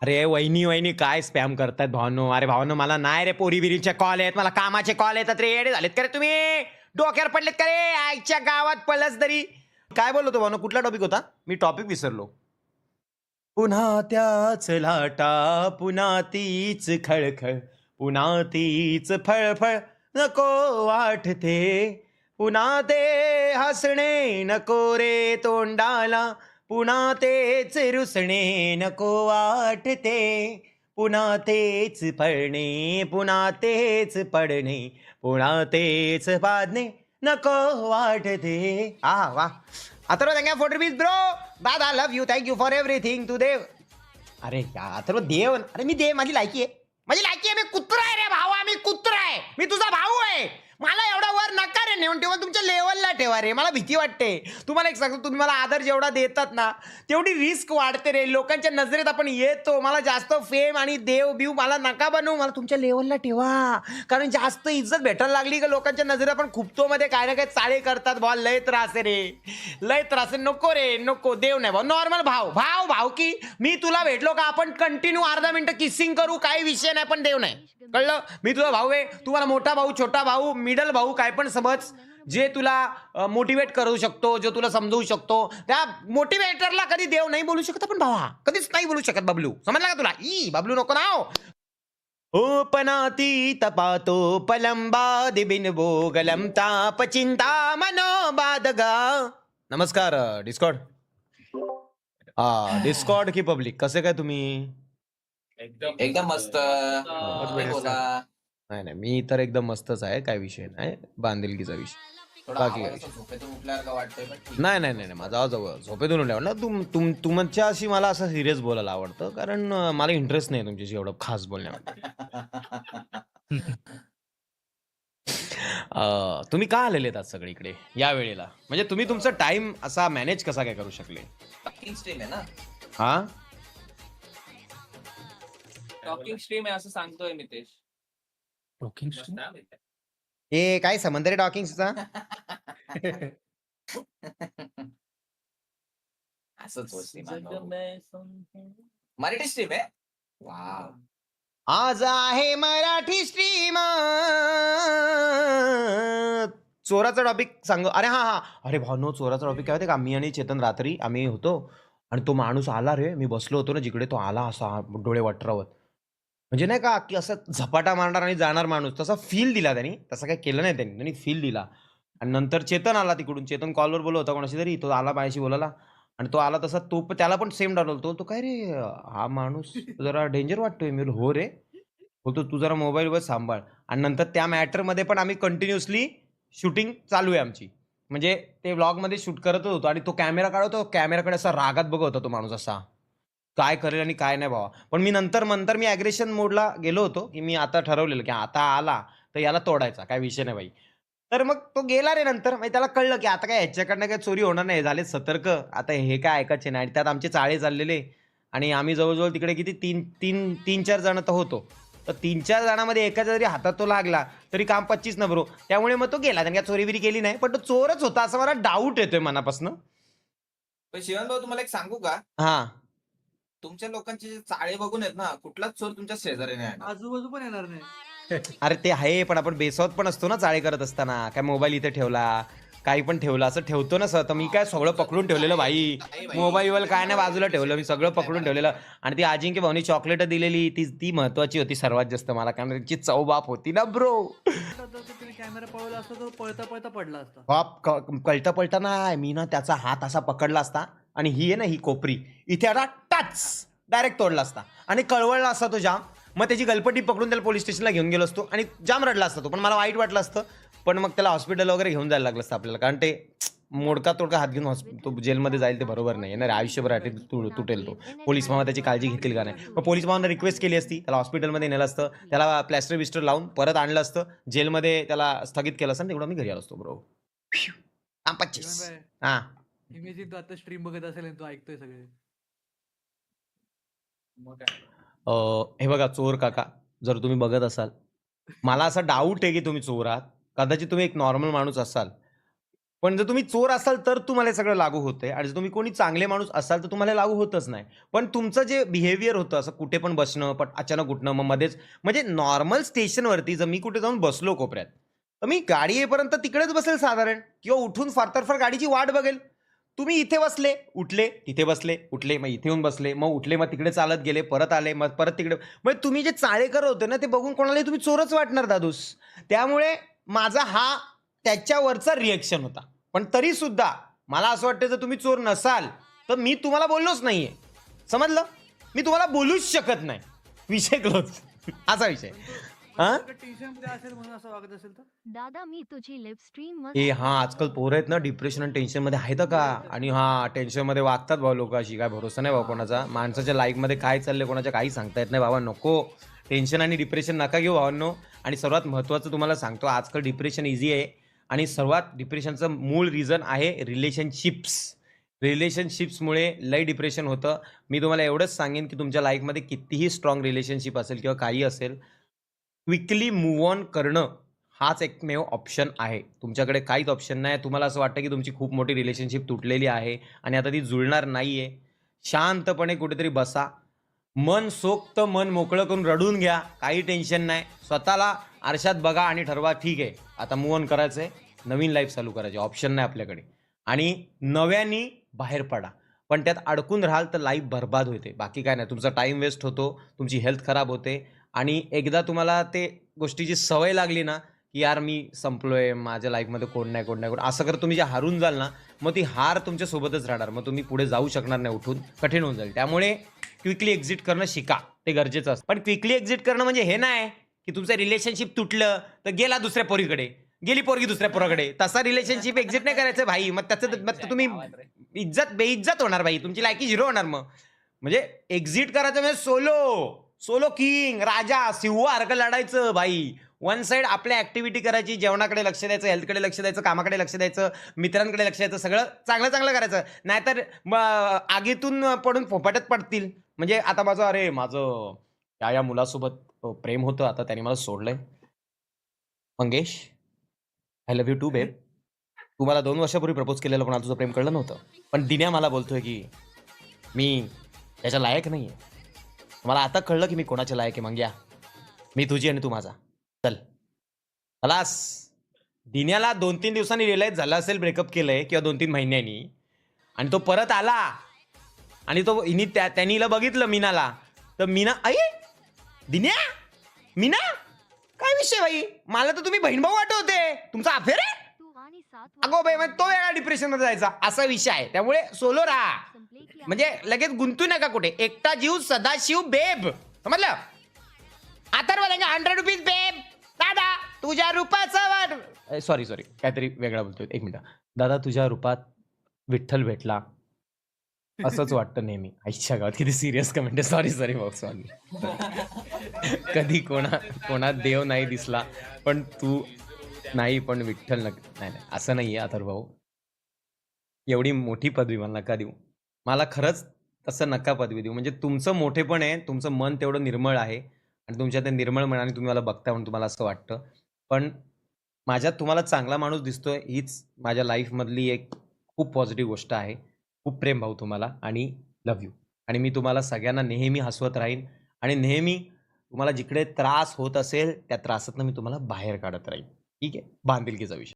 अरे वहिनी वहिनी काय स्पॅम करतायत भावनो? अरे भावनो मला नाही रे पोरी बिरीचे कॉल आहेत, मला कामाचे कॉल येतात रे. येडे झालेत का रे तुम्ही? डोक्यावर पडलेत का रे? आईच्या गावात पळस तरी. काय बोलतो भावनो? कुठला टॉपिक होता? मी टॉपिक विसरलो. पुन्हा त्याच लाटा, पुन्हा तीच खळखळ, पुन्हा तीच फळफळ नको वाटते. पुन्हा ते हसणे नको रे तोंडाला, पुन्हा तेच रुसणे नको वाटते. पुन्हा तेच पळणे, पुन्हा तेच पडणे, पुन्हा तेच बांधणे नको वाटते. हा वा. Atharva thank for rupees bro. दादा love you, thank you for everything to Dev. अरे यार अथर्व देव, अरे मी देव, माझी लायकी आहे, माझी लायकी आहे. मी कुत्रा आहे रे भावा, मी कुत्रा आहे, मी तुझा भाऊ आहे. मला एवढा वर नका रे नेऊन ठेवा, तुमच्या लेवलला ठेवा रे. मला भीती वाटते. तुम्हाला एक सांगतो, तुम्ही मला आदर जेवढा देतात ना तेवढी रिस्क वाढते रे. लोकांच्या नजरेत आपण येतो. मला जास्त फेम आणि देव बिव मला नका बनवू, मला तुमच्या लेवलला ठेवा. कारण जास्त इज्जत भेटायला लागली का लोकांच्या नजरेत आपण खुपतो मध्ये काय ना काय चाळे करतात. भाऊ लय त्रास आहे रे, लय त्रास आहे. नको रे नको. देव नाही भाऊ, नॉर्मल भाव भाव भाव की मी तुला भेटलो का आपण कंटिन्यू अर्धा मिनिटं किसिंग करू, काही विषय नाही. पण देव नाही, कळलं? मी तुझा भाऊ आहे. तुम्हाला मोठा भाऊ, छोटा भाऊ, मिडल भाऊ काय पण समज. जे तुला मोटिवेट करू शकतो, जो तुला समजवू शकतो, त्या मोटिवेटरला कधी देव नाही बोलू शकत आपण भावा, कधीच नाही बोलू शकत. बबलू समजला का तुला? ई बबलू नको नाव. ओ पनाती तपातो पलंबाद बिन बोगलम ताप चिंता मनोबादगा. नमस्कार डिस्कॉर्ड. डिस्कॉर्ड की पब्लिक, कसे काय तुम्ही? एकदम मस्त. बोला. नाही नाही, मी तर एकदम मस्तच आहे, काय विषय नाही. बांधिलकीचा विषय. थोडा बाकी आवाज काय? असा झोपेतून उठल्यासारखं वाटतंय पण ठीक. नाही नाही नाही नाही, माझा आवाज झोपेतून उठल्यावर ना तुमच्याशी मला असं सिरियस बोलायला आवडतं, कारण मला इंटरेस्ट नाही तुमच्याशी एवढं खास बोलण्यामध्ये. तुम्ही का आलेले आहेत आज सगळीकडे या वेळेला? म्हणजे तुम्ही तुमचा टाइम असा मॅनेज कसा काय करू शकले? टॉकिंग स्ट्रीम आहे ना. हा टॉकिंग स्ट्रीम आहे असं सांगतोय मितेश. टॉकिंग हे काय संबंध रे टॉकिंगचा? असंच होती मराठी स्ट्रीम आहे. वाव. आज आहे मराठी स्ट्रीम. चोराचा टॉपिक सांग. अरे हा हा, अरे भावनो चोराचा टॉपिक काय होते का? मी आणि चेतन रात्री आम्ही होतो आणि तो माणूस आला रे. मी बसलो होतो ना जिकडे, तो आला असा डोळे वटरावत, म्हणजे नाही का की असं झपाटा मारणार आणि जाणार माणूस, तसा फील दिला त्यांनी. तसं काही केलं नाही त्यांनी फील दिला. आणि नंतर चेतन आला तिकडून. चेतन कॉलवर बोलत होता कोणाशी तरी, तो आला माझ्याशी बोलायला. आणि तो आला तसा, तो त्याला पण सेम डावलतो. तो काय रे हा माणूस जरा डेंजर वाटतोय. मी बोललो हो रे. बोलतो तू जरा मोबाईलवर सांभाळ. आणि नंतर त्या मॅटरमध्ये पण आम्ही कंटिन्युअसली शूटिंग चालू आहे आमची. म्हणजे ते व्लॉगमध्ये शूट करत होतो आणि तो कॅमेरा काढतो, कॅमेराकडे असा रागात बघत होता तो माणूस, असा काय करेल आणि काय नाही भावा. पण मी नंतर मी ॲग्रेशन मोडला गेलो होतो, की मी आता ठरवलेलं की आता आला तर याला तोडायचा, काय विषय नाही बाई. तर मग तो गेला रे. नंतर मग त्याला कळलं की आता काय ह्याच्याकडनं काय चोरी होणार नाही, झाले सतर्क. आता हे काय ऐकायचे नाही. आणि त्यात आमचे चाळे चाललेले आणि आम्ही जवळजवळ तिकडे किती 3-4 जण तर होतो. तर 3-4 जणांमध्ये एकाच्या जरी हातात तो लागला तरी काम 25 न ब्रो. त्यामुळे मग तो गेला. त्यांनी काय चोरी बिरी केली नाही, पण तो चोरच होता असं मला डाऊट येतोय मनापासून. पण शिवन भाऊ तुम्हाला एक सांगू का? हा तुमच्या लोकांचे जे चाळे बघून आहेत ना, कुठलाच चोर तुमच्या शेजारी नाही आहे. आजूबाजू पण येणार नाही. अरे ते आहे, पण आपण बेसावत पण असतो ना चाळे करत असताना. काय मोबाईल इथे ठेवला, काही पण ठेवलं असं ठेवतो ना सर. तर मी काय सगळं पकडून ठेवलेलं भाई. मोबाईल काय नाही बाजूला ठेवलं, मी सगळं पकडून ठेवलेलं. आणि ती अजिंक्य भाऊनी चॉकलेट दिलेली, ती महत्वाची होती सर्वात जास्त मला, कारण त्याची चव बाप होती ना ब्रो. कॅमेरा पळवला असता तो पळता पळता पडला असता. बाप कळता पळता नाही, मी ना त्याचा हात असा पकडला असता आणि ही आहे ना ही कोपरी इथे आता टच डायरेक्ट तोडला असता आणि कळवळला असता तो जाम. मग त्याची गलपटी पकडून त्याला पोलीस स्टेशनला घेऊन गेलो असतो आणि जाम रडला असता तो. पण मला वाईट वाटलं असतं. पण मग त्याला हॉस्पिटल वगैरे घेऊन जायला लागलं असतं आपल्याला, कारण ते मोडका तोडका हात घेऊन तो जेलमध्ये जाईल ते बरोबर नाही ना रे. आयुष्यभर तुटेल तो. पोलीस मामा त्याची काळजी घेतील का नाही. मग पोलीस मामांना रिक्वेस्ट केली असती, त्याला हॉस्पिटलमध्ये नेलं असतं, त्याला प्लॅस्टर बिस्टर लावून परत आणलं असतं, जेलमध्ये त्याला स्थगित केलं असतं, तेवढं मी घरी आलो असतो ब्रो. 25. हा इमेजिन तो आता स्ट्रीम बघत असेल आणि तो ऐकतोय सगळे. मग काय? हे बघा चोर काका, जर तुम्ही बघत असाल, मला असा डाऊट आहे की तुम्ही चोर आहात. कदाचित तुम्ही एक नॉर्मल माणूस असाल, पण जर तुम्ही चोर असाल तर तुम्हाला हे सगळं लागू होतंय आणि जर तुम्ही कोणी चांगले माणूस असाल तर तुम्हाला लागू होतच नाही. पण तुमचं जे बिहेवियर होतं असं कुठे पण बसणं, पण अचानक उठणं, मग मध्येच म्हणजे नॉर्मल स्टेशनवरती जर मी कुठे जाऊन बसलो कोपऱ्यात, तर मी गाडी येईपर्यंत तिकडेच बसेल साधारण किंवा उठून फार तर फार गाडीची वाट बघेल. तुम्ही इथे बसले, उठले, तिथे बसले, उठले, मग इथे येऊन बसले, मग उठले, मग तिकडे चालत गेले, परत आले, मग परत तिकडे. मग तुम्ही जे चाळेकर होते ना ते बघून कोणालाही तुम्ही चोरच वाटणार दादूस. त्यामुळे माझा हा त्याच्यावरचा रिएक्शन होता. पण तरी सुद्धा मला असं वाटतं जर तुम्ही चोर नसाल तर मी तुम्हाला बोललोच नाहीये. समजलं? मी तुम्हाला बोलूच शकत नाही. विषय क्लोज. असा विषय. हा? टेन्शन मध्ये असेल म्हणून असं वागत असेल तर दादा मी तुझी लिव्ह स्ट्रीम हा आजकाल पोरं आहेत ना डिप्रेशन आणि टेन्शन मध्ये आहेत का आणि टेन्शन मध्ये वागतात भाऊ लोक अशी काय भरोसा नाही भाऊ कोणाचा. माणसाच्या लाईफ मध्ये काय चाललंय कोणाच्या काही सांगता येत नाही बाबा. नको टेन्शन आणि डिप्रेशन नका घेऊ भावांनो. आणि सर्वात महत्त्वाचं तुम्हाला सांगतो आजकाल डिप्रेशन इझी आहे आणि सर्वात डिप्रेशनचं मूळ रिझन आहे रिलेशनशिप्समुळे लय डिप्रेशन होतं. मी तुम्हाला एवढंच सांगेन की तुमच्या लाईफमध्ये कितीही स्ट्रॉंग रिलेशनशिप असेल किंवा काही असेल, क्विकली मूव्ह ऑन करणं हाच एकमेव ऑप्शन आहे. तुमच्याकडे काहीच ऑप्शन नाही. तुम्हाला असं वाटतं की तुमची खूप मोठी रिलेशनशिप तुटलेली आहे आणि आता ती जुळणार नाही आहे, शांतपणे कुठेतरी बसा, मन सोक्त मन मोकळं करून रडून घ्या, काही टेन्शन नाही. स्वतःला आरशात बघा आणि ठरवा ठीक आहे आता मूव्ह ऑन करायचं आहे, नवीन लाईफ चालू करायची, ऑप्शन नाही आपल्याकडे. आणि नव्याने बाहेर पडा. पण त्यात अडकून राहाल तर लाईफ बर्बाद होते, बाकी काय नाही. तुमचा टाईम वेस्ट होतो, तुमची हेल्थ खराब होते आणि एकदा तुम्हाला ते गोष्टीची सवय लागली ना की यार मी संपलोय, माझ्या लाईफमध्ये कोण नाही असं कर तुम्ही जे हारून जाल ना मग ती हार तुमच्यासोबतच राहणार, मग तुम्ही पुढे जाऊ शकणार नाही, उठून कठीण होऊन जाईल. त्यामुळे क्विकली एक्झिट करणं शिका, ते गरजेचं असतं. पण क्विकली एक्झिट करणं म्हणजे हे नाही की तुमचं रिलेशनशिप तुटलं तर गेला दुसऱ्या पोरीकडे, गेली पोरगी दुसऱ्या पोराकडे, तसा रिलेशनशिप एक्झिट नाही करायचं भाई. मग त्याचं मग तुम्ही बेइज्जत होणार भाई, तुमची लायकी झिरो होणार. मग म्हणजे एक्झिट करायचं म्हणजे सोलो किंग, राजा सिंहासारखं लढायचं भाई. वन साईड आपल्या ऍक्टिव्हिटी करायची, जेवणाकडे लक्ष द्यायचं, हेल्थकडे लक्ष द्यायचं, कामाकडे लक्ष द्यायचं, मित्रांकडे लक्ष द्यायचं, सगळं चांगलं करायचं. नाहीतर आगीतून पडून फोपाट्यात पडतील. म्हणजे आता माझं या मुलासोबत प्रेम होतं, आता त्याने मला सोडलंय. Mangesh, I love you too babe. तू मला 2 वर्षापूर्वी प्रपोज केलेलं पण तुझं प्रेम कळलं नव्हतं. पण दिन्या मला बोलतोय की मी त्याच्या लायक नाहीये. मला आता कळलं की मी कोणाच्या लायक आहे. मंग्या, मी तुझी आणि तू माझा. चल खलास. दिन्याला 2-3 दिवसांनी रिअलाइज झालं असेल ब्रेकअप केलंय किंवा 2-3 महिन्यांनी, आणि तो परत आला आणि तो त्यांनी हिला बघितलं मीनाला, तर मीना दिन्या मीना काय विषय भाई, मला तर तुम्ही बहीण भाऊ वाटवते, तुमचा अफेअर आहे. अगो बाई, मग तो वेगळा डिप्रेशन मध्ये जायचा असा विषय आहे. त्यामुळे सोलो राहा, म्हणजे लगेच गुंतू नका कुठे. एकटा जीव सदाशिव बेब, समजलं? आता 100 रुपीज बेब. दादा तुझ्या रूपाचा वाट, सॉरी काहीतरी वेगळा बोलतोय, 1 मिनिट. दादा तुझ्या रूपात विठ्ठल भेटला असंच वाटतं नेहमी. आईच्या गावात किती सिरियस कमेंट आहे. सॉरी भाऊ, सॉरी. कधी कोणात देव नाही दिसला पण तू नाही, पण विठ्ठल नाही असं नाहीये अथर्व भाऊ. एवढी मोठी पदवी मला नका देऊ, मला खरंच तसं नका पदवी देऊ. म्हणजे तुमचं मोठेपण आहे, तुमचं मन तेवढं निर्मळ आहे आणि तुमच्या त्या निर्मळ मनाने तुम्ही मला बघता म्हणून तुम्हाला असं वाटतं. पण माझ्यात तुम्हाला चांगला माणूस दिसतोय हीच माझ्या लाईफमधली एक खूप पॉझिटिव्ह गोष्ट आहे. खूप प्रेम भाऊ तुम्हाला आणि लव्ह यू. आणि मी तुम्हाला सगळ्यांना नेहमी हसवत राहीन आणि नेहमी तुम्हाला जिकडे त्रास होत असेल त्या त्रासातनं मी तुम्हाला बाहेर काढत राहीन. ठीक आहे, बांधिलकीचा विषय.